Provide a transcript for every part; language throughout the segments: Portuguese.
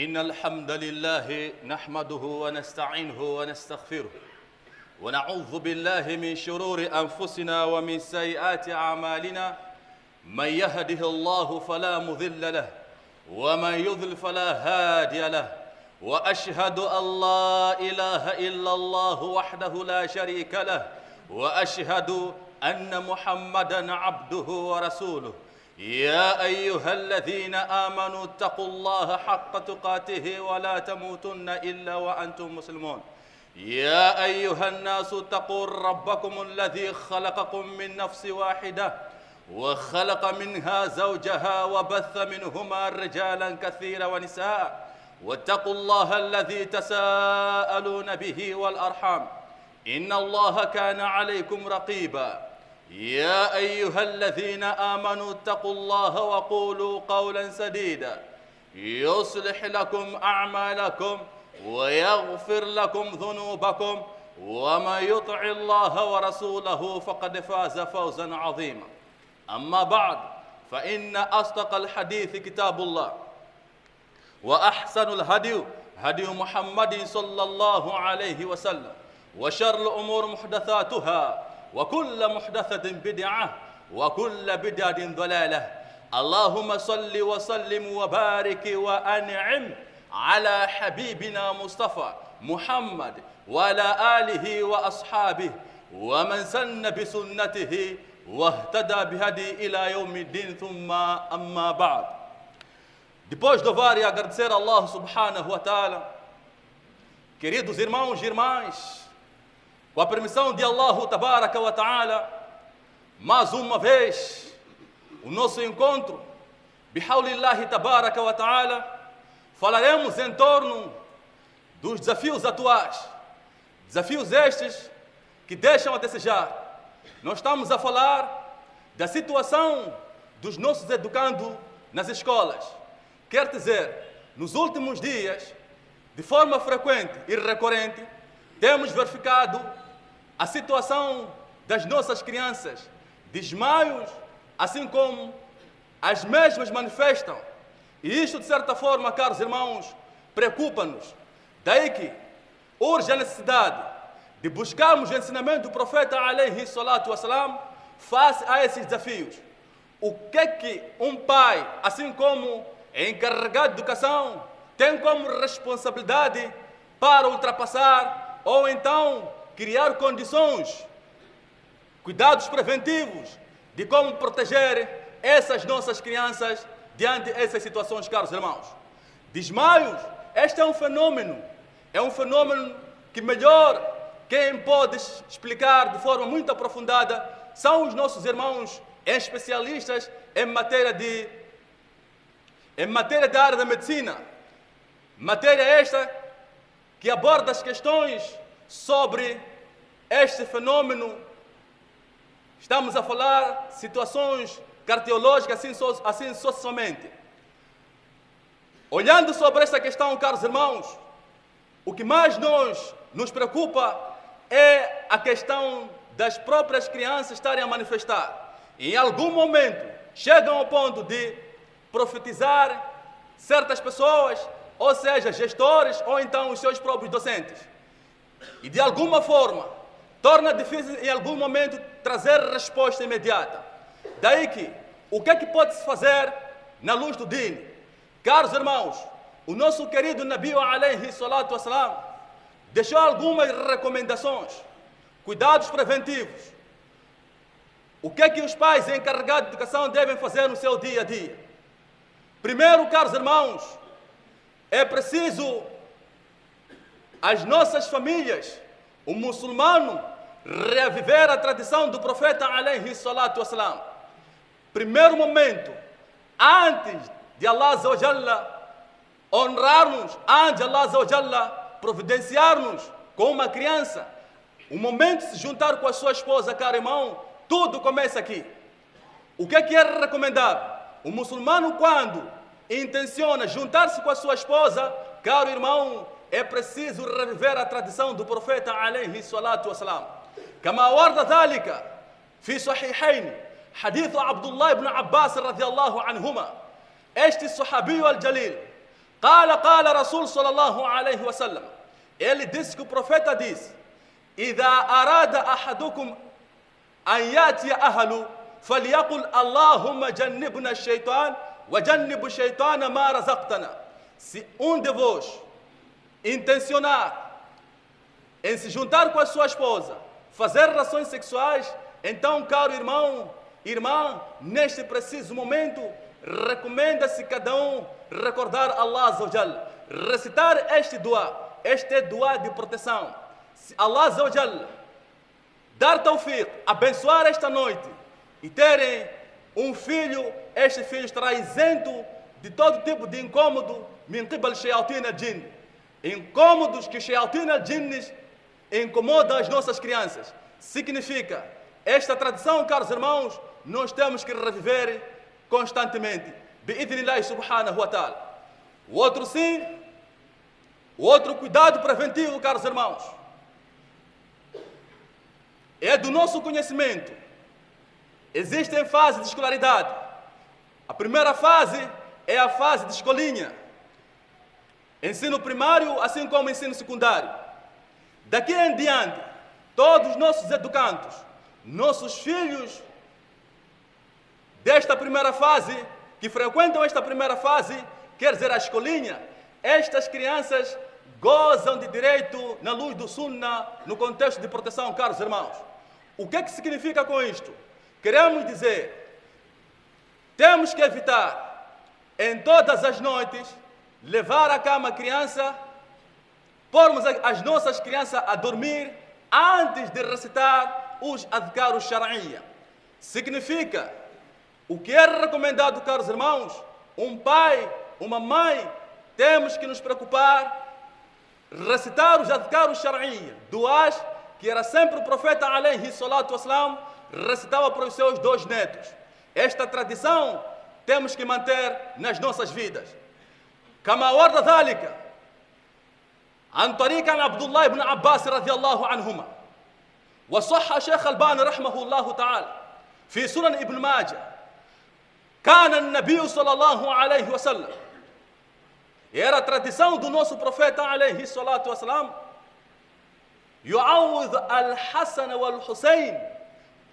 إن الحمد لله نحمده ونستعينه ونستغفره ونعوذ بالله من شرور أنفسنا ومن سيئات أعمالنا من يهده الله فلا مضل له ومن يضلل فلا هادي له وأشهد أن لا إله إلا الله وحده لا شريك له وأشهد أن محمدًا عبده ورسوله يا أيها الذين آمنوا اتقوا الله حق تقاته ولا تموتن إلا وأنتم مسلمون يا أيها الناس اتقوا ربكم الذي خلقكم من نفس واحدة وخلق منها زوجها وبث منهما رجالا كثيرا ونساء واتقوا الله الذي تساءلون به والأرحام إن الله كان عليكم رقيبا يا أيها الذين آمنوا اتقوا الله وقولوا قولا سديدا يصلح لكم أعمالكم ويغفر لكم ذنوبكم ومن يطع الله ورسوله فقد فاز فوزا عظيما أما بعد فإن أصدق الحديث كتاب الله وأحسن الهدي هدي محمد صلى الله عليه وسلم وشر الأمور محدثاتها وكل محدثة بدعة وكل بدعة ضلالة اللهم صل وسلم وبارك وأنعم على حبيبنا مصطفى محمد وعلى آله وأصحابه ومن سن بسنته واهتدى بهدي إلى يوم الدين ثم أما بعد. Depois de louvar e agradecer a Allah subhanahu wa ta'ala, queridos irmãos e irmãs, com a permissão de Allah tabaraka wa ta'ala, mais uma vez, o nosso encontro, bihaulillahi tabaraka wa ta'ala, falaremos em torno dos desafios atuais, desafios estes que deixam a desejar. Nós estamos a falar da situação dos nossos educandos nas escolas. Quer dizer, nos últimos dias, de forma frequente e recorrente, temos verificado a situação das nossas crianças, desmaios, assim como as mesmas manifestam. E isto, de certa forma, caros irmãos, preocupa-nos. Daí que urge a necessidade de buscarmos o ensinamento do profeta alayhi salatu wassalam face a esses desafios. O que é que um pai, assim como encarregado de educação, tem como responsabilidade para ultrapassar ou então criar condições, cuidados preventivos de como proteger essas nossas crianças diante dessas situações, caros irmãos. Desmaios, este é um fenômeno que melhor quem pode explicar de forma muito aprofundada são os nossos irmãos especialistas em matéria da área da medicina. Matéria esta que aborda as questões sobre este fenômeno. Estamos a falar de situações cardiológicas, assim socialmente. Olhando sobre esta questão, caros irmãos, o que mais nos preocupa é a questão das próprias crianças estarem a manifestar. E em algum momento chegam ao ponto de profetizar certas pessoas, ou seja, gestores ou então os seus próprios docentes. E de alguma forma torna difícil em algum momento trazer resposta imediata. Daí que, o que é que pode-se fazer na luz do Din? Caros irmãos, o nosso querido Nabi alayhi salatu wassalam deixou algumas recomendações, cuidados preventivos. O que é que os pais encarregados de educação devem fazer no seu dia a dia? Primeiro, caros irmãos, é preciso as nossas famílias, o muçulmano, reviver a tradição do profeta alayhi salatu wassalam. Primeiro momento, antes de Allah azza wa jalla honrar-nos, antes de Allah azza wa jalla providenciar-nos com uma criança, o momento de se juntar com a sua esposa, caro irmão, tudo começa aqui. O que é recomendado? O muçulmano, quando intenciona juntar-se com a sua esposa, caro irmão, é preciso reviver a tradição do profeta alayhi salatu wassalam. كما ورد ذلك في صحيحين حديث عبد الله بن عباس رضي الله عنهما. Este sahabi al-Jalil, قال رسول صلى الله عليه وسلم. Ele disse que o profeta disse: إذا أراد أحدكم أن يأتي أهله فليقل اللهم جنبنا الشيطان وجنب الشيطان ما رزقتنا. Se de vós intencionar em se juntar com a sua esposa, fazer relações sexuais, então, caro irmão, irmã, neste preciso momento, recomenda-se cada um recordar Allah Azza wa Jal, recitar este é dua de proteção. Se Allah Azza wa Jal dar tawfiq, abençoar esta noite e terem um filho, este filho estará isento de todo tipo de incômodo, min qibal shayatin al-jinn, incômodos que shayatin al-jinns incomodam as nossas crianças. Significa, esta tradição, caros irmãos, nós temos que reviver constantemente. Bi'idhnillahi subhanahu wa ta'ala. O outro cuidado preventivo, caros irmãos, é do nosso conhecimento. Existem fases de escolaridade. A primeira fase é a fase de escolinha. Ensino primário, assim como ensino secundário. Daqui em diante, todos os nossos educandos, nossos filhos desta primeira fase, que frequentam esta primeira fase, quer dizer a escolinha, estas crianças gozam de direito na luz do Sunnah, no contexto de proteção, caros irmãos. O que significa com isto? Queremos dizer, temos que evitar, em todas as noites, levar à cama a criança, pormos as nossas crianças a dormir antes de recitar os adhkar shar'iyya. Significa, o que é recomendado, caros irmãos, um pai, uma mãe, temos que nos preocupar, recitar os adhkar shar'iyya, duas que era sempre o profeta alayhi salatu wassalam recitava para os seus 2 netos. Esta tradição temos que manter nas nossas vidas. كما ورد ذلك عن طريق عن عبد الله بن عباس رضي الله عنهما وصح شيخ الباني رحمه الله تعالى في سنن ابن ماجه كان النبي صلى الله عليه وسلم. Era a tradição do nosso profeta alayhi salatu wassalam يعوذ الحسن والحسين.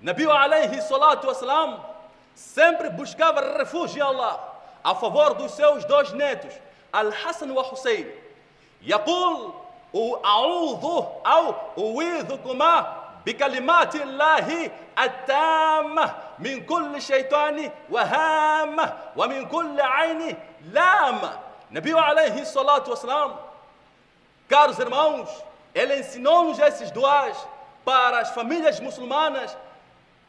Nabi alayhi salatu wassalam sempre buscava refúgio em Allah a favor dos seus 2 netos, Al-Hassan wa Hussein. يقول أعوذكما بكلمات الله التامة من كل شيطان وهامة ومن كل عين لامة. Nabi alayhi salatu wassalam, caros irmãos, ele ensinou-nos esses duas para as famílias muçulmanas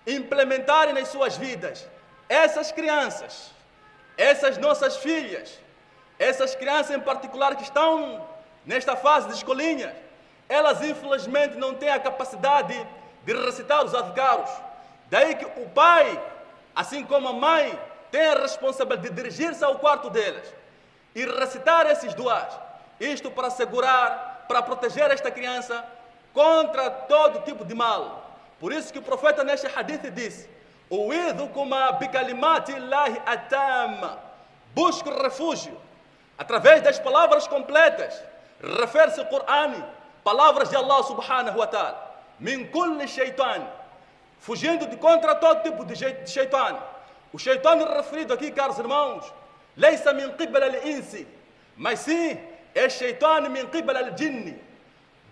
implementarem nas suas vidas. Essas crianças, essas nossas filhas, essas crianças em particular que estão nesta fase de escolinha, elas infelizmente não têm a capacidade de recitar os adhkaros. Daí que o pai, assim como a mãe, tem a responsabilidade de dirigir-se ao quarto delas e recitar esses duas. Isto para assegurar, para proteger esta criança contra todo tipo de mal. Por isso que o profeta neste hadith disse: "U'idhukuma bikalimati Allahi atamma." Busque refúgio através das palavras completas. Refere-se ao Corão, palavras de Allah subhanahu wa ta'ala. Min kulli shaitan. Fugindo de contra todo tipo de shaitan. O shaitan referido aqui, caros irmãos, laysa min qibla al-insi, mas sim é shaitan min qibla al-jinni.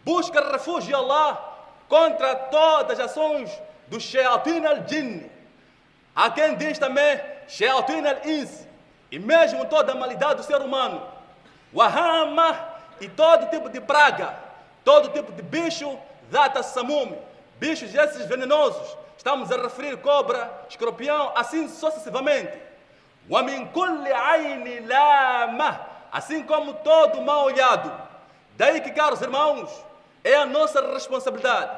Busca refúgio em Allah contra todas as ações do shayatin al-jinn. Há quem diz também shayatin al-ins, e mesmo toda a malidade do ser humano. Wahama, e todo tipo de praga, todo tipo de bicho, data samum, bichos esses venenosos. Estamos a referir cobra, escorpião, assim sucessivamente. Wa min kulli ayni lama, assim como todo mal olhado. Daí que, caros irmãos, é a nossa responsabilidade.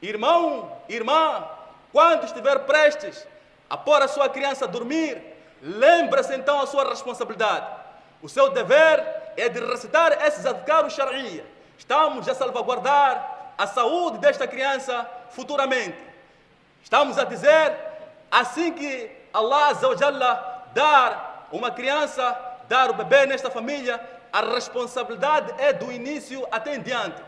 Irmão, irmã, quando estiver prestes a pôr a sua criança a dormir, lembre-se então a sua responsabilidade. O seu dever é de recitar esses adhkar shar'iyya. Estamos a salvaguardar a saúde desta criança futuramente. Estamos a dizer, assim que Allah Azza wa Jalla dar uma criança, dar o bebê nesta família, a responsabilidade é do início até em diante.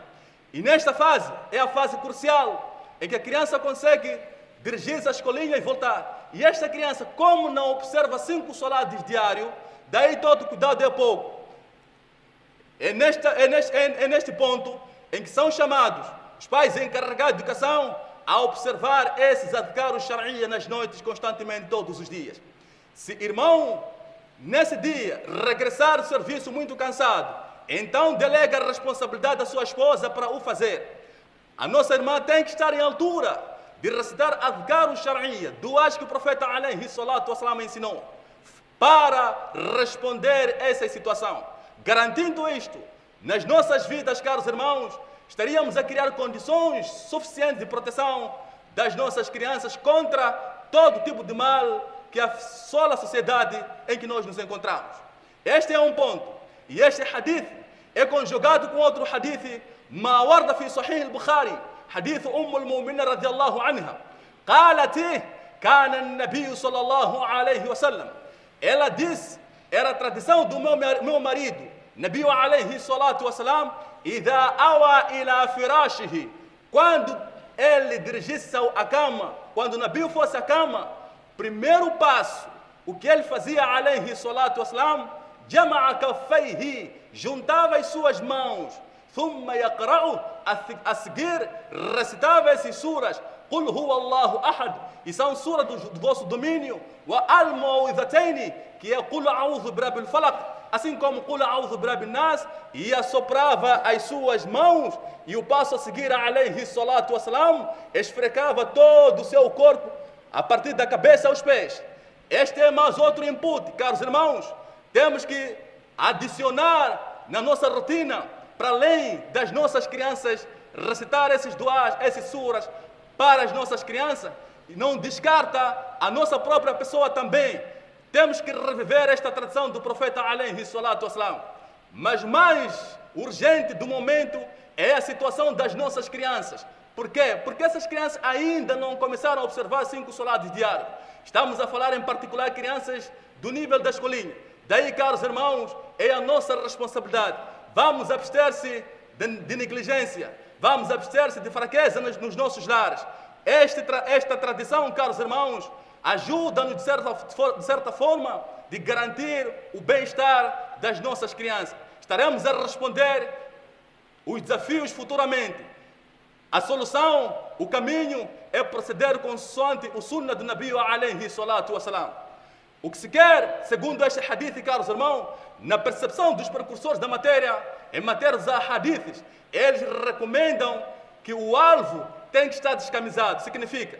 E nesta fase, é a fase crucial, em que a criança consegue dirigir-se à escolinha e voltar. E esta criança, como não observa 5 salados diários, daí todo cuidado é pouco. É neste ponto em que são chamados os pais encarregados de educação a observar esses adhkaros shar'iyya nas noites, constantemente, todos os dias. Se irmão, nesse dia, regressar do serviço muito cansado, então delega a responsabilidade da sua esposa para o fazer. A nossa irmã tem que estar em altura de recitar adhkaros shar'iyya, duas que o profeta alayhi salatu wassalam ensinou, para responder a essa situação. Garantindo isto, nas nossas vidas, caros irmãos, estaríamos a criar condições suficientes de proteção das nossas crianças contra todo tipo de mal que assola a sociedade em que nós nos encontramos. Este é um ponto. E este hadith é conjugado com outro hadith, ما ورد في صحيح البخاري حديث المؤمنين رضي الله عنها قالت كان النبي صلى الله عليه وسلم. Ela disse, era a tradição do meu marido, Nabi alayhi salatu wassalam, إذا أوى إلى فراشه, quando ele dirigisse à cama, quando o Nabi fosse à cama, primeiro passo, o que ele fazia alayhi salatu wassalam, جمع كفيه, juntava as suas mãos, ثم يقرأ, a seguir recitava essas suras, قل هو الله أحد, e são suras do vosso domínio, والمعوذتين, que é قل أعوذ برب الفلق, assim como قل أعوذ برب الناس, e assoprava as suas mãos, e o passo a seguir, alayhi salatu wassalam, esfregava todo o seu corpo, a partir da cabeça aos pés. Este é mais outro input, caros irmãos, temos que adicionar na nossa rotina, para além das nossas crianças, recitar esses duas, essas suras para as nossas crianças, e não descarta a nossa própria pessoa também. Temos que reviver esta tradição do profeta alayhi salatu wassalam. Mas mais urgente do momento é a situação das nossas crianças. Por quê? Porque essas crianças ainda não começaram a observar 5 salados diários. Estamos a falar em particular crianças do nível da escolinha. Daí, caros irmãos, é a nossa responsabilidade. Vamos abster-se de negligência, vamos abster-se de fraqueza nos nossos lares. Esta tradição, caros irmãos, ajuda-nos de certa forma de garantir o bem-estar das nossas crianças. Estaremos a responder os desafios futuramente. A solução, o caminho é proceder consoante o sunnah do Nabi alayhi salatu wassalam. O que se quer, segundo este hadith, caros irmãos, na percepção dos precursores da matéria, em matéria dos hadiths, eles recomendam que o alvo tem que estar descamisado. Significa,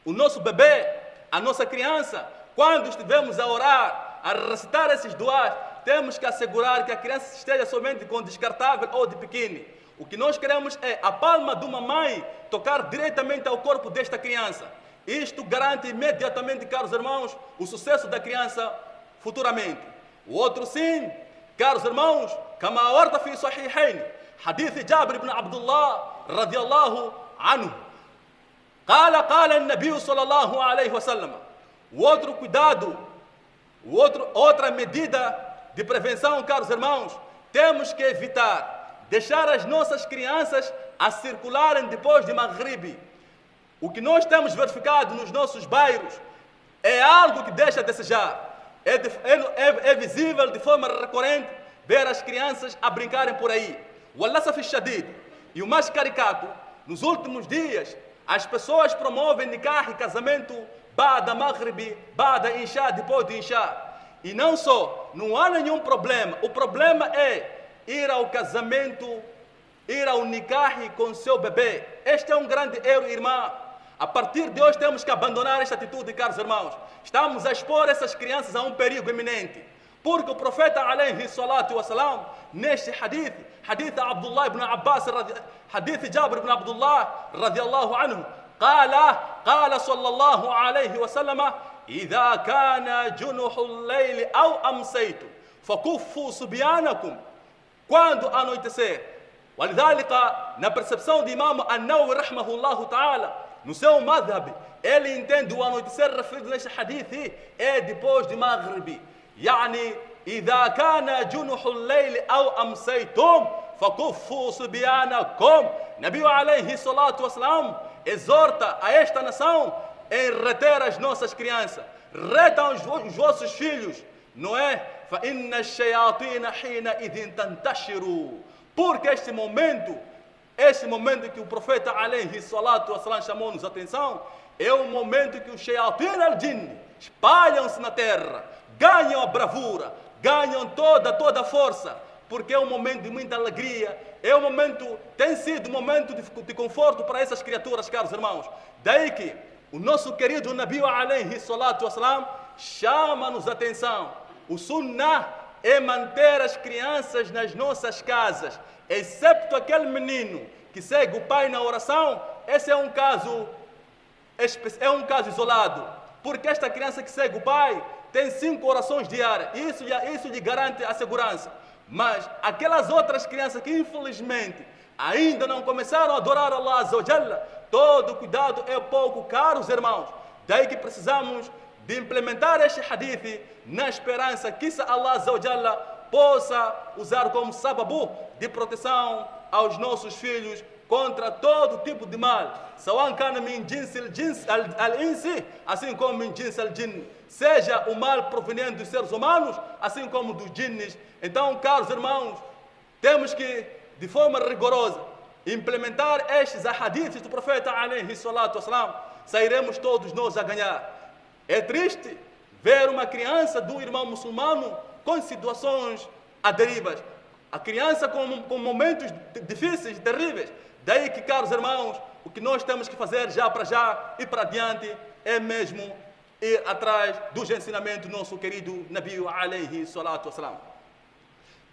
o nosso bebê, a nossa criança, quando estivermos a orar, a recitar esses duas, temos que assegurar que a criança esteja somente com descartável ou de biquíni. O que nós queremos é a palma de uma mãe tocar diretamente ao corpo desta criança. Isto garante imediatamente, caros irmãos, o sucesso da criança futuramente. O outro sim, caros irmãos, كما ورد في صحيحين حديث جابر بن عبد الله رضي الله عنه قال النبي صلى الله عليه وسلم. O outro cuidado, outra medida de prevenção, caros irmãos, temos que evitar deixar as nossas crianças a circularem depois de Maghrib. O que nós temos verificado nos nossos bairros é algo que deixa a desejar. É visível de forma recorrente ver as crianças a brincarem por aí. Wallaçaf shadid. E o mais caricato, nos últimos dias, as pessoas promovem nikah e casamento ba'da Maghrib, ba'da Isha, depois de Isha. E não só, não há nenhum problema. O problema é ir ao casamento, ir ao nikah com seu bebê. Este é um grande erro, irmã. A partir de hoje temos que abandonar esta atitude, caros irmãos. Estamos a expor essas crianças a um perigo iminente. Porque o profeta alayhi salatu wassalam, neste hadith Abdullah ibn Abbas, hadith Jabir ibn Abdullah radiyallahu anhu, قال صلى الله عليه وسلم إذا كان جنح الليل أو أمسيت فكفوا صبيانكم, quando anoitecer. ولذلك, na percepção de Imam An-Nawawi rahmahullah ta'ala, no seu madhab, ele entende o anoitecer referido neste hadith é depois de Maghrib. Yani, إذا كان جنح الليل أو أمسيتم فكفوا صبيانكم. Nabi alayhi salatu wassalam exorta a esta nação em reter as nossas crianças, retam os vossos filhos, não é? فإن الشياطين حينئذ تنتشر. Porque este momento que o profeta alayhi salatu wassalam chamou-nos a atenção, é o momento que os shayatin al-jinn espalham-se na terra, ganham a bravura, ganham toda a força, porque é um momento de muita alegria, tem sido um momento de conforto para essas criaturas, caros irmãos. Daí que o nosso querido Nabi alayhi salatu wassalam chama-nos a atenção. O sunnah é manter as crianças nas nossas casas, excepto aquele menino que segue o pai na oração. Esse é um caso isolado, porque esta criança que segue o pai tem 5 orações diárias, isso lhe garante a segurança. Mas aquelas outras crianças que infelizmente ainda não começaram a adorar Allah Azza wa Jalla, todo cuidado é pouco, caros irmãos. Daí que precisamos de implementar este hadith na esperança que Allah Azza wa Jalla possa usar como sababu de proteção aos nossos filhos contra todo tipo de mal, sawan kana min jins al-insi, assim como min jins al-jinn, seja o mal proveniente dos seres humanos, assim como dos jinnes. Então, caros irmãos, temos que, de forma rigorosa, implementar estes hadiths do profeta alayhi salatu wassalam, sairemos todos nós a ganhar. É triste ver uma criança do irmão muçulmano com situações aderivas, a criança com momentos difíceis, terríveis. Daí que, caros irmãos, o que nós temos que fazer já e para adiante é mesmo ir atrás dos ensinamentos do nosso querido Nabi alayhi salatu wassalam.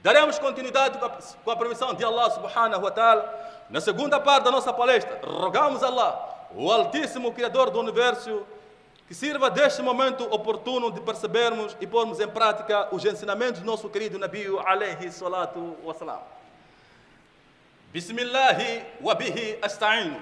Daremos continuidade com a permissão de Allah subhanahu wa ta'ala. Na segunda parte da nossa palestra, rogamos a Allah, o Altíssimo Criador do Universo, que sirva deste momento oportuno de percebermos e pormos em prática os ensinamentos do nosso querido Nabi alayhi salatu wassalam. Bismillahi wa bihi asta'inu.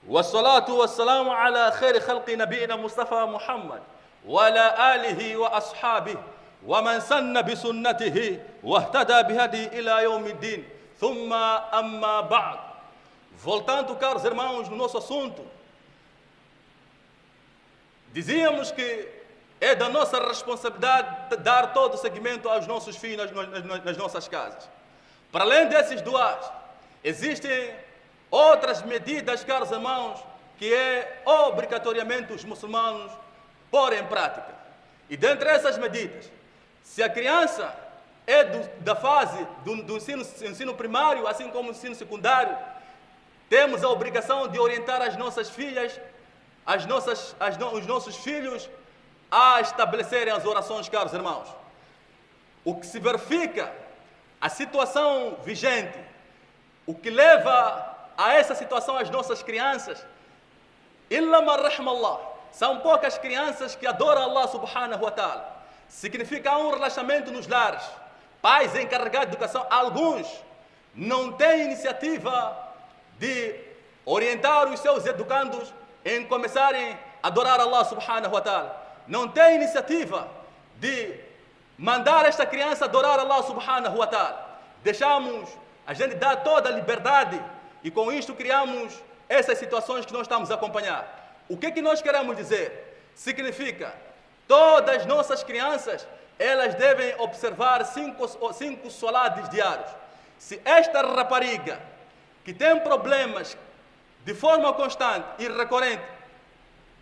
Wassalatu wassalamu ala khairi khalqi nabiyina Mustafa Muhammad wa ala alihi wa ashabihi wa man sanna bi sunnatihi wa ihtada bihadi ila yawmiddin. Thumma amma ba'd. Voltando, caros irmãos, no nosso assunto, dizíamos que é da nossa responsabilidade dar todo o seguimento aos nossos filhos nas nossas casas. Para além desses duas, existem outras medidas, caros irmãos, que é obrigatoriamente os muçulmanos pôr em prática. E dentre essas medidas, se a criança é da fase do ensino primário, assim como o ensino secundário, temos a obrigação de orientar as nossas filhas, os nossos filhos a estabelecerem as orações, caros irmãos. O que se verifica, a situação vigente, o que leva a essa situação as nossas crianças, illa man rahmallah, são poucas crianças que adoram Allah subhanahu wa ta'ala. Significa um relaxamento nos lares, pais encarregados de educação, alguns não têm iniciativa de orientar os seus educandos em começarem a adorar Allah subhanahu wa ta'ala, não têm iniciativa de mandar esta criança adorar Allah subhanahu wa ta'ala. A gente dá toda a liberdade e com isto criamos essas situações que nós estamos a acompanhar. O que nós queremos dizer? Significa, todas as nossas crianças, elas devem observar 5 solades diários. Se esta rapariga, que tem problemas de forma constante e recorrente,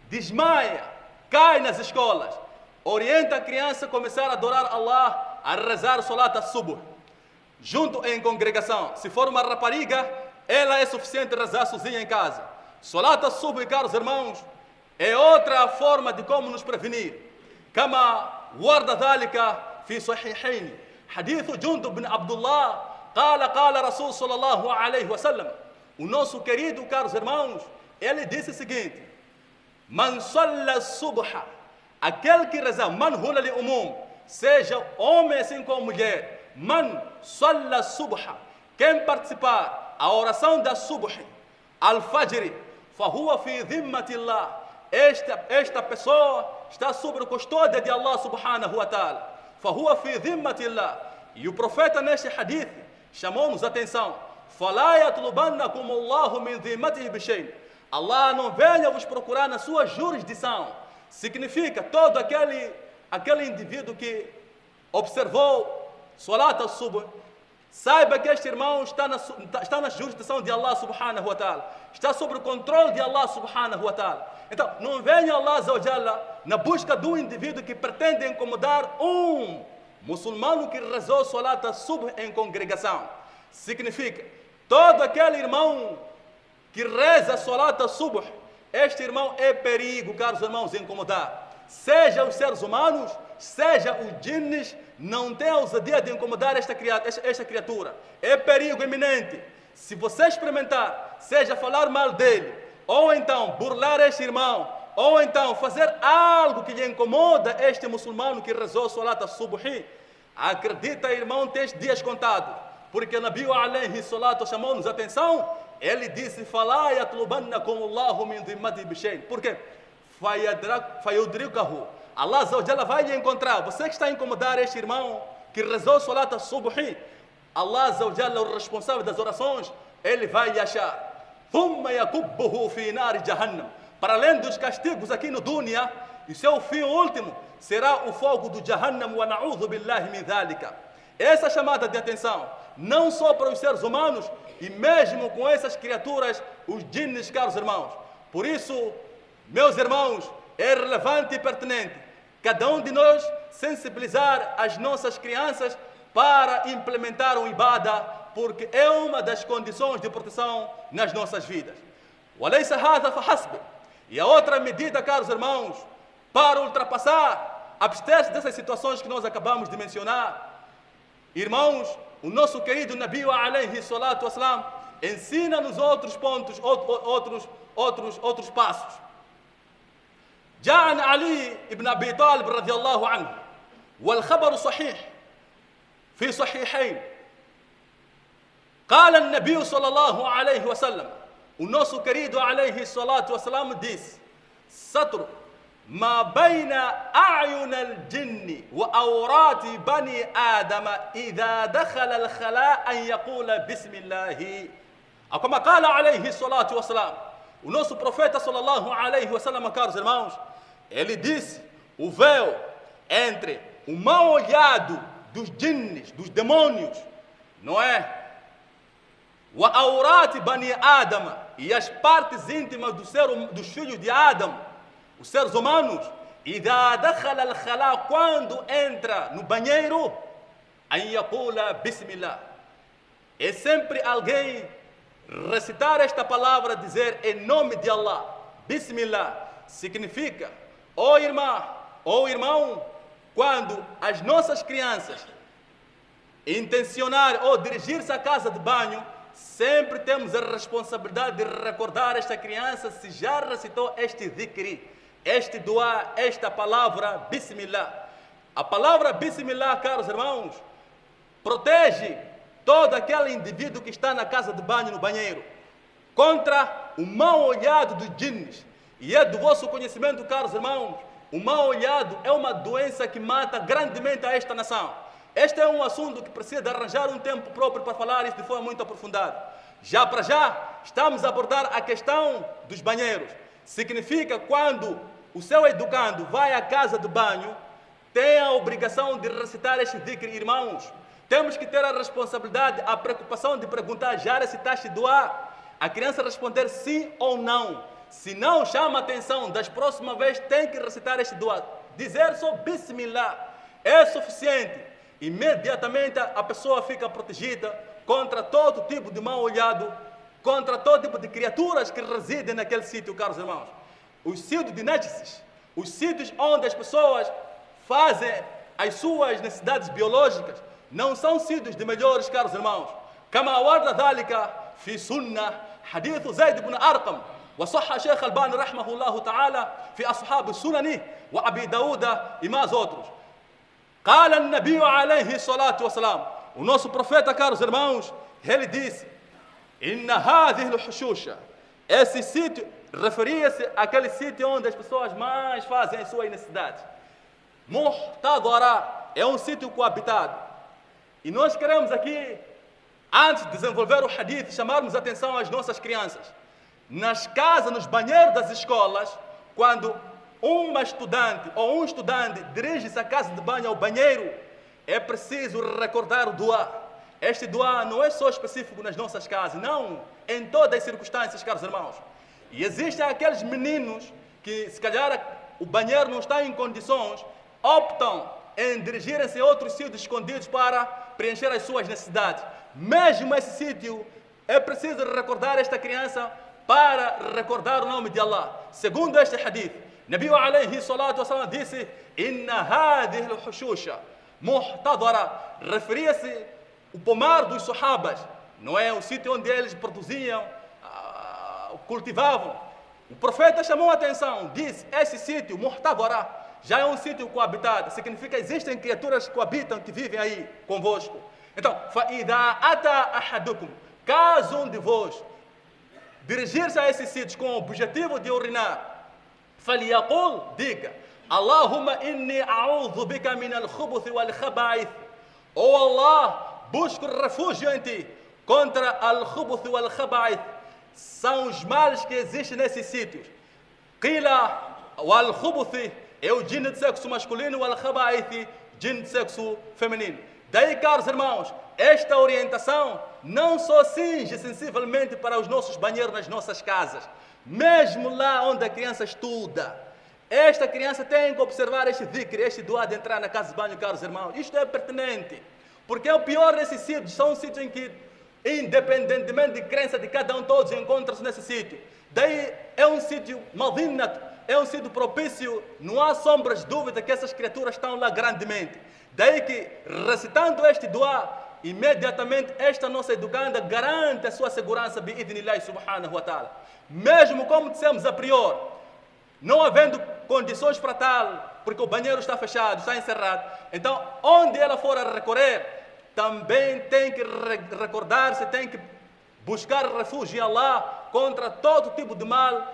desmaia, cai nas escolas, orienta a criança a começar a adorar Allah, a rezar Salat al-Subuh, junto em congregação. Se for uma rapariga, ela é suficiente rezar sozinha em casa. Salat al-Subuh, caros irmãos, é outra forma de como nos prevenir. Kama warda dhalika fi sahihain, hadith Jundub bin Abdullah, qala Rasul sallallahu alayhi wa sallam. O nosso querido, caros irmãos, ele disse o seguinte: Man salla subha, aquele que reza, man hula li umum, seja homem assim como mulher, man salla subha, quem participar a oração da subh, al-fajr, fahuwa fi dhimmatillah, esta pessoa está sob a custódia de Allah subhanahu wa ta'ala. فهو في ذمة الله. E o profeta neste hadith chamou-nos a atenção. فلا يطلبنكم الله من ذمته بشيء. Allah não venha vos procurar na sua jurisdição. Significa todo aquele indivíduo que observou Salat al-Subh, saiba que este irmão está na jurisdição de Allah subhanahu wa ta'ala, está sob o controle de Allah subhanahu wa ta'ala. Então, não venha Allah azza wa jalla na busca do indivíduo que pretende incomodar um muçulmano que rezou Salat al-Subh em congregação. Significa, todo aquele irmão que reza Salat al-Subh, este irmão é perigo, caros irmãos, incomodar. Seja os seres humanos, seja os jinnes, não tem a ousadia de incomodar esta criatura. É perigo iminente. Se você experimentar, seja falar mal dele, ou então burlar este irmão, ou então fazer algo que lhe incomoda este muçulmano que rezou Salat al-Subh, acredita, irmão, tens dias contados. Porque Nabi alayhi salatu chamou-nos a atenção. Ele disse: "Fala yatlubannakum Allahu min dhimmati bishay." Por quê? Fayudrikahu. Allah azza wa jalla vai lhe encontrar. Você que está a incomodar este irmão que rezou Salat al-Subh, Allah azza wa jalla, o responsável das orações, ele vai lhe achar. Thumma yakubbuhu fi nar jahannam. Para além dos castigos aqui no dunya, e seu fim último será o fogo do Jahannam, wa na'udhu billahi min dhalika. Essa chamada de atenção, não só para os seres humanos, e mesmo com essas criaturas, os jinnes, caros irmãos. Por isso, meus irmãos, é relevante e pertinente cada um de nós sensibilizar as nossas crianças para implementar o ibadah, porque é uma das condições de proteção nas nossas vidas. وَلَيْسَ هَذَا فَحَسْبِ. E a outra medida, caros irmãos, para ultrapassar, abster-se dessas situações que nós acabamos de mencionar. Irmãos, o nosso querido Nabi alayhi salatu wassalam ensina-nos outros pontos, outros passos. جاء عن علي بن أبي طالب رضي الله عنه والخبر صحيح في صحيحين. قال النبي صلى الله عليه وسلم, o nosso querido عليه الصلاة والسلام disse: ستر ما بين أعين الجن وأورات بني آدم إذا دخل الخلاء أن يقول بسم الله. أو كما قال عليه الصلاة والسلام, o nosso profeta sallallahu alaihi wasallam, caros irmãos, ele disse: o véu entre o mau olhado dos jinnes, dos demônios, não é? O aurat bani Adam, e as partes íntimas dos filhos de Adão, os seres humanos, إذا دخل الخلاء, quando entra no banheiro, أن يقول بسم الله. É sempre alguém recitar esta palavra, dizer em nome de Allah, Bismillah. Significa, ó irmã, ó irmão, quando as nossas crianças intencionar ou dirigir-se à casa de banho, sempre temos a responsabilidade de recordar esta criança se já recitou este dhikri, este dua, esta palavra Bismillah. A palavra Bismillah, caros irmãos, protege todo aquele indivíduo que está na casa de banho, no banheiro, contra o mau olhado dos jinnes. E é do vosso conhecimento, caros irmãos, o mau olhado é uma doença que mata grandemente a esta nação. Este é um assunto que precisa de arranjar um tempo próprio para falar isso de forma muito aprofundada. Já para já, estamos a abordar a questão dos banheiros. Significa, quando o seu educando vai à casa de banho, tem a obrigação de recitar este dhikr, irmãos. Temos que ter a responsabilidade, a preocupação de perguntar: já recitaste dua? A criança responder sim ou não. Se não, chama a atenção, das próximas vezes tem que recitar este dua. Dizer só Bismillah é suficiente. Imediatamente a pessoa fica protegida contra todo tipo de mal olhado, contra todo tipo de criaturas que residem naquele sítio, caros irmãos. Os sítios de najis, os sítios onde as pessoas fazem as suas necessidades biológicas, não são sítios de melhores, caros irmãos. كما ورد ذلك في سنة حديث زيد بن أرقم وصح شيخ الباني رحمه الله تعالى في أصحاب السنن وأبي داود e mais outros. قال النبي عليه الصلاة والسلام, o nosso profeta, caros irmãos, ele disse: إن هذه الحشوش, esse sítio referia-se àquele sítio onde as pessoas mais fazem as suas necessidades. محتضرة, é um sítio coabitado. E nós queremos aqui, antes de desenvolver o hadith, chamarmos a atenção às nossas crianças. Nas casas, nos banheiros das escolas, quando uma estudante ou um estudante dirige-se à casa de banho ou banheiro, é preciso recordar o dua. Este dua não é só específico nas nossas casas, não, em todas as circunstâncias, caros irmãos. E existem aqueles meninos que, se calhar, o banheiro não está em condições, optam em dirigirem-se a outros sítios escondidos para preencher as suas necessidades. Mesmo esse sítio, é preciso recordar esta criança para recordar o nome de Allah. Segundo este hadith, Nabi alayhi salatu wassalam disse: Inna hadhihi al-hushusha muhtadara. Referia-se o pomar dos sahabas, não é o sítio onde eles produziam, cultivavam. O profeta chamou a atenção, disse: esse sítio, muhtadara, já é um sítio coabitado. Significa que existem criaturas que coabitam, que vivem aí convosco. Então, فَإِذَا أَتَى أَحَدُكُمْ, caso um de vós dirigir-se a esses sítios com o objetivo de urinar, فَلْيَقُلْ, diga: Allahumma inni a'udhu bika min al-khubuth wal-khaba'ith. Oh Allah, busco refúgio em ti contra al-khubuth wal-khaba'ith. São os males que existem nesses sítios. Qila wal-khubuth é o djinn de sexo masculino, wal-khaba'ith, djinn de sexo feminino. Daí, caros irmãos, esta orientação não só cinge sensivelmente para os nossos banheiros nas nossas casas, mesmo lá onde a criança estuda. Esta criança tem que observar este dhikr, este dua de entrar na casa de banho, caros irmãos. Isto é pertinente, porque é o pior desses sítios, são sítios em que, independentemente de crença de cada um, todos encontram-se nesse sítio. Daí é um sítio maldinato, é um sítio propício, não há sombras de dúvida que essas criaturas estão lá grandemente. Daí que, recitando este dua, imediatamente esta nossa educanda garante a sua segurança bi'idhnillahi subhanahu wa ta'ala. Mesmo como dissemos a priori, não havendo condições para tal, porque o banheiro está fechado, está encerrado, então onde ela for a recorrer, também tem que recordar-se, tem que buscar refúgio em Allah contra todo tipo de mal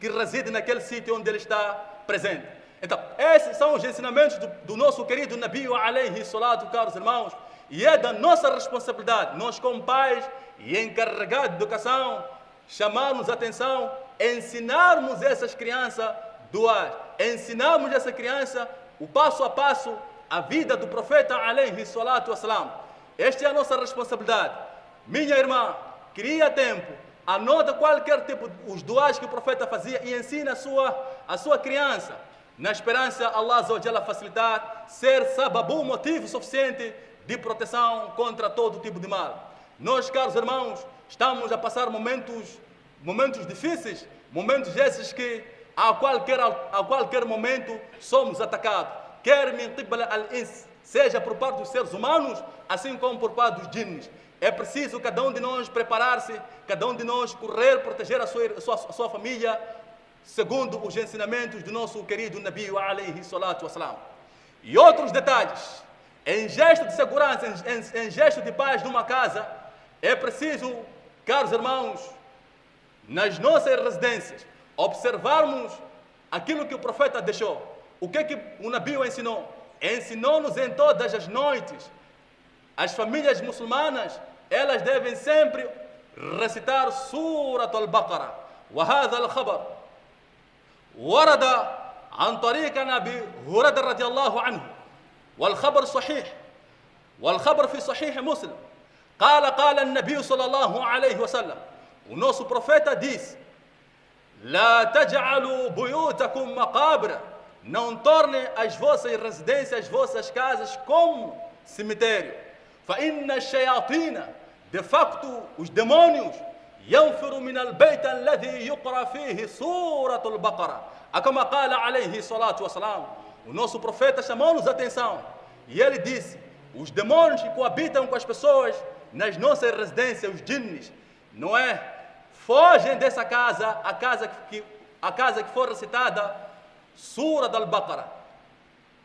que reside naquele sítio onde ele está presente. Então, esses são os ensinamentos do nosso querido Nabi alayhi salatu, caros irmãos, e é da nossa responsabilidade, nós como pais e encarregados de educação, chamarmos a atenção, ensinarmos essas crianças duas, ensinarmos essa criança o passo a passo, a vida do profeta alayhi salatu wassalam. Esta é a nossa responsabilidade. Minha irmã, cria tempo, anota qualquer tipo os duas que o profeta fazia e ensina a sua criança, na esperança Allah Azza wa Jalla facilitar, ser sababu, motivo suficiente de proteção contra todo tipo de mal. Nós, caros irmãos, estamos a passar momentos difíceis, momentos esses que a qualquer momento somos atacados, quer min qibla al-ins, seja por parte dos seres humanos, assim como por parte dos jinns. É preciso cada um de nós preparar-se, cada um de nós correr, proteger a sua família, segundo os ensinamentos do nosso querido Nabi alayhi salatu wassalam. E outros detalhes, em gesto de segurança, em gesto de paz numa casa, é preciso, caros irmãos, nas nossas residências, observarmos aquilo que o profeta deixou. O que o Nabi ensinou? Ensinou-nos em todas as noites. As famílias muçulmanas, elas devem sempre recitar Surat al-Baqarah. وهذا الخبر ورد عن طريق أبي هريرة رضي الله عنه والخبر صحيح والخبر في صحيح مسلم قال النبي صلى الله عليه وسلم. O nosso profeta diz: لا تجعلوا بيوتكم مقابر, não tornem as vossas residências, as vossas casas como cemitério. فإن الشياطين, de facto os demônios, ينفر من البيت الذي يقرأ فيه سورة البقرة, كما قال عليه الصلاة والسلام. O nosso profeta chamou-nos a atenção e ele disse: os demônios que coabitam com as pessoas nas nossas residências, os jinns, não é? Fogem dessa casa, a casa que for recitada Surah al-Baqarah.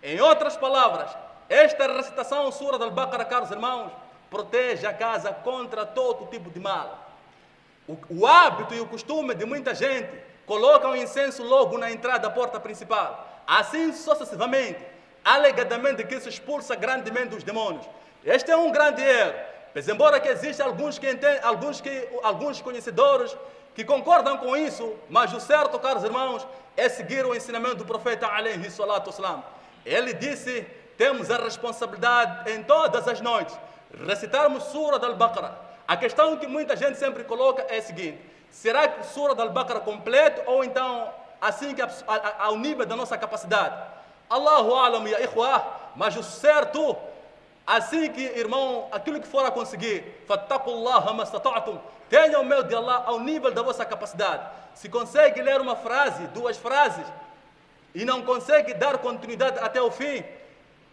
Em outras palavras, esta recitação Surah al-Baqarah, caros irmãos, protege a casa contra todo tipo de mal. O hábito e o costume de muita gente colocam incenso logo na entrada da porta principal, assim sucessivamente. alegadamente que se expulsa grandemente os demônios. Este é um grande erro. Pois embora que existam alguns conhecedores que concordam com isso, mas o certo, caros irmãos, é seguir o ensinamento do profeta alaihi salatu wassalam. Ele disse: temos a responsabilidade em todas as noites recitarmos Surah Al-Baqarah. A questão que muita gente sempre coloca é a seguinte: será que Surah Al-Baqarah completo ou então assim que ao nível da nossa capacidade? Allahu alam ya ikhwah, mas o certo, assim que, irmão, aquilo que for a conseguir, fattaqullaha mastata'tum, tenham medo de Allah ao nível da vossa capacidade. Se consegue ler uma frase, 2 frases, e não consegue dar continuidade até o fim,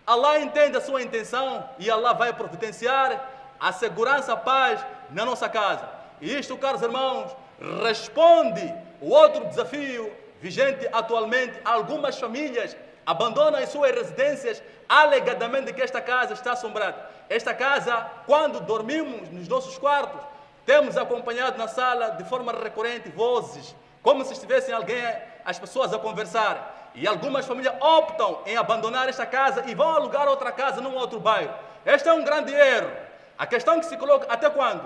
Allah entende a sua intenção e Allah vai providenciar a segurança, a paz na nossa casa. E isto, caros irmãos, responde o outro desafio vigente atualmente. Algumas famílias abandonam as suas residências alegadamente que esta casa está assombrada. Esta casa, quando dormimos nos nossos quartos, temos acompanhado na sala de forma recorrente vozes, como se estivessem as pessoas a conversar. E algumas famílias optam em abandonar esta casa e vão alugar outra casa num outro bairro. Este é um grande erro. A questão que se coloca: até quando?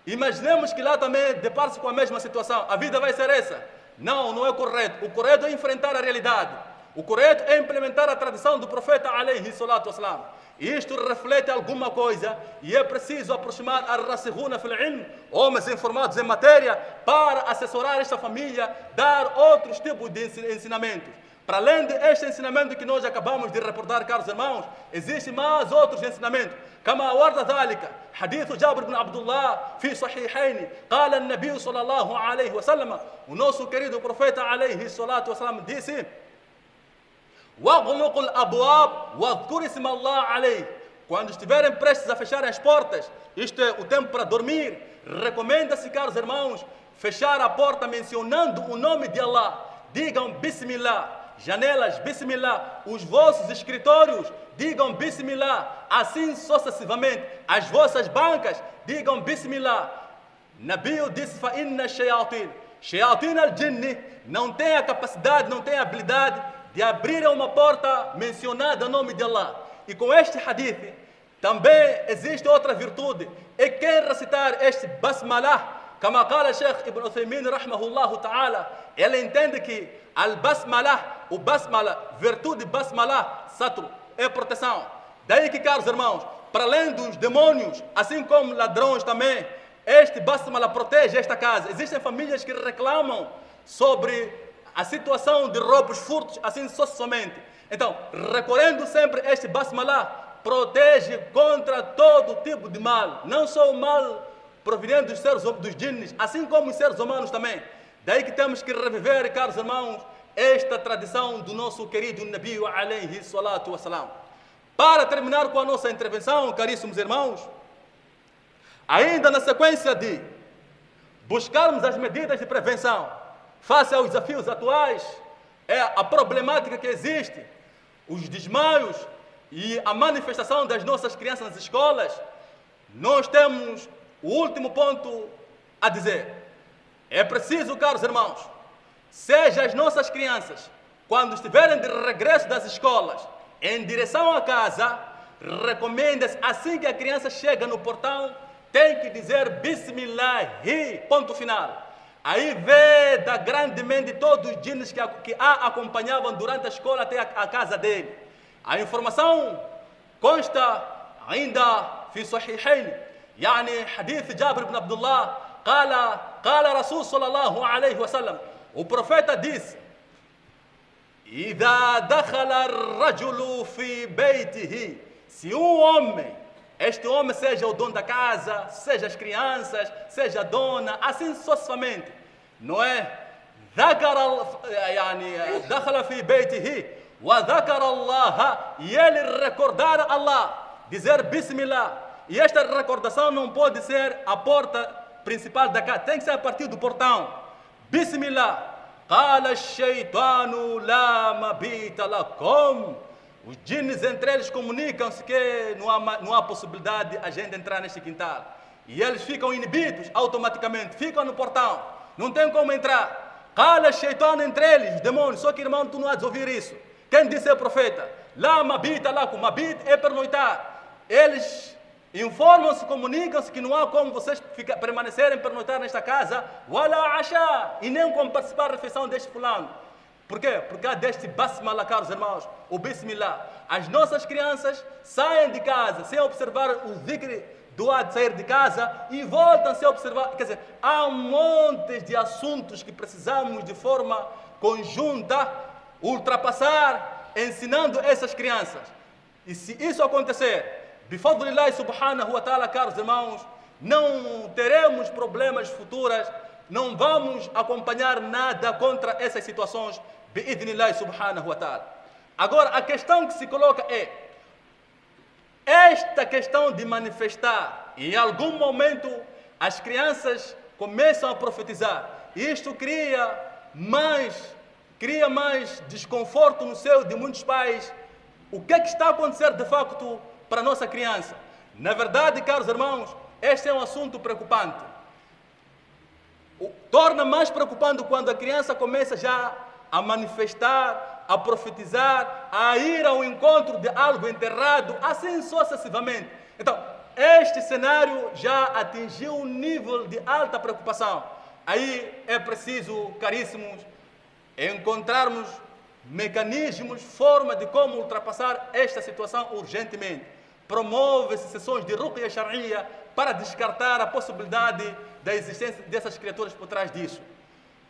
Imaginemos que lá também depara-se com a mesma situação. A vida vai ser essa? Não, não é correto. O correto é enfrentar a realidade. O correto é implementar a tradição do profeta alaihi salatu wassalam. Isto reflete alguma coisa e é preciso aproximar ar-rasikhuna fil ilm, homens informados em matéria, para assessorar esta família, dar outros tipos de ensinamentos. Para além deste ensinamento que nós acabamos de reportar, caros irmãos, existem mais outros ensinamentos. كما ورد ذلك حديث جابر بن عبد الله في صحيحين قال النبي صلى الله عليه وسلم, o nosso querido profeta alaihi salatu wassalam disse: وَغْلُقُ الْأَبْوَابِ وَاذْكُرِ اسْمَ اللَّهِ عَلَيْهِ. Quando estiverem prestes a fechar as portas, isto é o tempo para dormir, recomenda-se, caros irmãos, fechar a porta mencionando o nome de Allah. Digam Bismillah. Janelas, Bismillah. Os vossos escritórios, digam Bismillah. Assim sucessivamente. As vossas bancas, digam Bismillah. Nabi disse: فَإِنَّ الشَّيَاطِينَ Shayatin al-Jinni não tem a capacidade, não tem a habilidade de abrir uma porta mencionada o nome de Allah. E com este hadith também existe outra virtude. E quem recitar este Basmalah, como fala Sheikh Ibn Uthaymin rahmahullah ta'ala, ele entende que al-Basmalah, o Basmalah, virtude Basmalah, satru, é proteção. Daí que, caros irmãos, para além dos demônios, assim como ladrões também, este Basmalah protege esta casa. Existem famílias que reclamam sobre a situação de roubos, furtos, assim somente. Então, recorrendo sempre este Basmalah, protege contra todo tipo de mal. Não só o mal proveniente dos jinnis, assim como os seres humanos também. Daí que temos que reviver, caros irmãos, esta tradição do nosso querido Nabi alaihi salatu wassalam. Para terminar com a nossa intervenção, caríssimos irmãos, ainda na sequência de buscarmos as medidas de prevenção face aos desafios atuais, é a problemática que existe, os desmaios e a manifestação das nossas crianças nas escolas, nós temos o último ponto a dizer. É preciso, caros irmãos, seja as nossas crianças, quando estiverem de regresso das escolas, em direção à casa, recomenda-se, assim que a criança chega no portão, tem que dizer Bismillahi, ponto final. Aí vê da grandemente todos os jinns que a acompanhavam durante a escola até a casa dele. A informação consta ainda في صحيحين يعني حديث جابر بن عبد الله قال رسول صلى الله عليه وسلم, o profeta disse: إذا دخل الرجل في بيته, se um homem, este homem seja o dono da casa, seja as crianças, seja a dona, assim sucessivamente, não é? دخل في بيته وذكر الله, e ele recordar Allah, dizer Bismillah. E esta recordação não pode ser a porta principal da casa, tem que ser a partir do portão. Bismillah. قال الشيطان لا مبيت لكم. Os jinns entre eles comunicam-se que não há possibilidade de a gente entrar neste quintal. E eles ficam inibidos automaticamente, ficam no portão, não tem como entrar. Qala shaitan entre eles, os demônios. Só que, irmão, tu não há de ouvir isso. Quem disse é o profeta. lá mabit lakum, mabit é pernoitar. Eles informam-se, comunicam-se que não há como vocês permanecerem, pernoitar nesta casa, wala asha, e nem como participar da refeição deste fulano. Por quê? Porque há deste basmala, caros irmãos, o bismillah. As nossas crianças saem de casa sem observar o dhikr do de sair de casa e voltam sem observar. Quer dizer, há montes de assuntos que precisamos de forma conjunta ultrapassar, ensinando essas crianças. E se isso acontecer, bifadlillahi subhanahu wa ta'ala, caros irmãos, não teremos problemas futuros, não vamos acompanhar nada contra essas situações, bi'idhnillahi subhanahu wa ta'ala. Agora, a questão que se coloca é, esta questão de manifestar, e em algum momento as crianças começam a profetizar, e isto cria mais desconforto no seio de muitos pais. O que é que está a acontecer de facto para a nossa criança? Na verdade, caros irmãos, este é um assunto preocupante. Torna mais preocupante quando a criança começa já a manifestar, a profetizar, a ir ao encontro de algo enterrado, assim sucessivamente. Então, este cenário já atingiu um nível de alta preocupação. Aí é preciso, caríssimos, encontrarmos mecanismos, forma de como ultrapassar esta situação urgentemente. Promove-se sessões de ruqya shar'iyya para descartar a possibilidade da existência dessas criaturas por trás disso.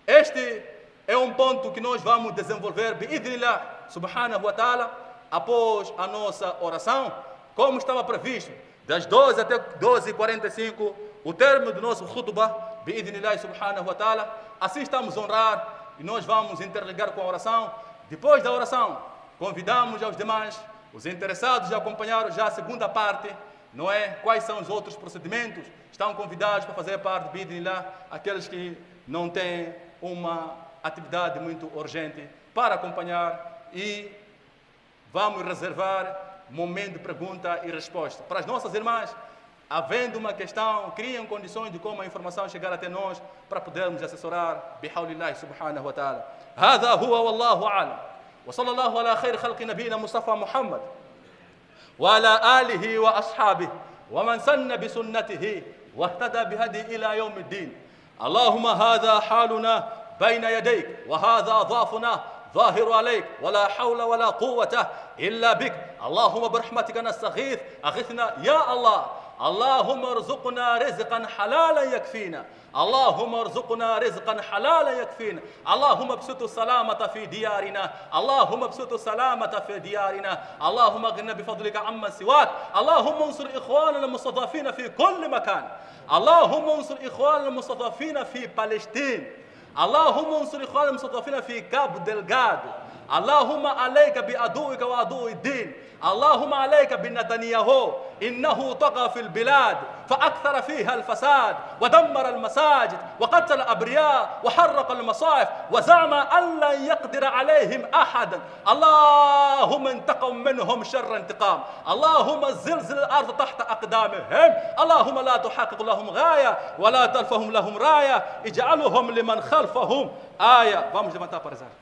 Este é um ponto que nós vamos desenvolver, bi'idhnillah subhanahu wa ta'ala, após a nossa oração, como estava previsto, das 12 até 12h45, o termo do nosso khutbah, bi'idhnillah subhanahu wa ta'ala. Assim estamos a honrar e nós vamos interligar com a oração. Depois da oração, convidamos aos demais, os interessados em acompanhar já a segunda parte, não é? Quais são os outros procedimentos? Estão convidados para fazer parte, bi'idhnillah, aqueles que não têm uma atividade muito urgente para acompanhar, e vamos reservar momento de pergunta e resposta. Para as nossas irmãs, havendo uma questão, criem condições de como a informação chegar até nós para podermos assessorar, bihaulillahi subhanahu wa ta'ala. Hadha huwa wallahu a'lam. Wa sallallahu ala khair khalqi nabiyina Mustafa Muhammad wa ala alihi wa ashabihi wa man sanna bi sunnatihi wa ihtada bihadi ila yawmiddin. Allahumma hadha haluna بين يديك وهذا ضعفنا ظاهر عليك ولا حول ولا قوة إلا بك. اللهم برحمتك نستغيث أغثنا يا الله. اللهم ارزقنا رزقا حلالا يكفينا. اللهم ارزقنا رزقا حلالا يكفينا. اللهم ابسط السلامة في ديارنا. اللهم ابسط السلامة في ديارنا. اللهم اغننا بفضلك عمن سواك. اللهم انصر إخواننا المستضعفين في كل مكان. اللهم انصر إخواننا المستضعفين في فلسطين. اللهم انصر إخواننا المستضعفين في كابو دلغادو. اللهم عليك بعدوك وعدو الدين. اللهم عليك بنتنياهو، إنه طغى في البلاد فأكثر فيها الفساد ودمر المساجد وقتل الأبرياء وحرق المصائف وزعم أن لن يقدر عليهم أحد. اللهم انتقم منهم شر انتقام. اللهم زلزل الأرض تحت أقدامهم. اللهم لا تحقق لهم غاية ولا تلفهم لهم راية. اجعلهم لمن خلفهم آية. Vamos levantar para rezar.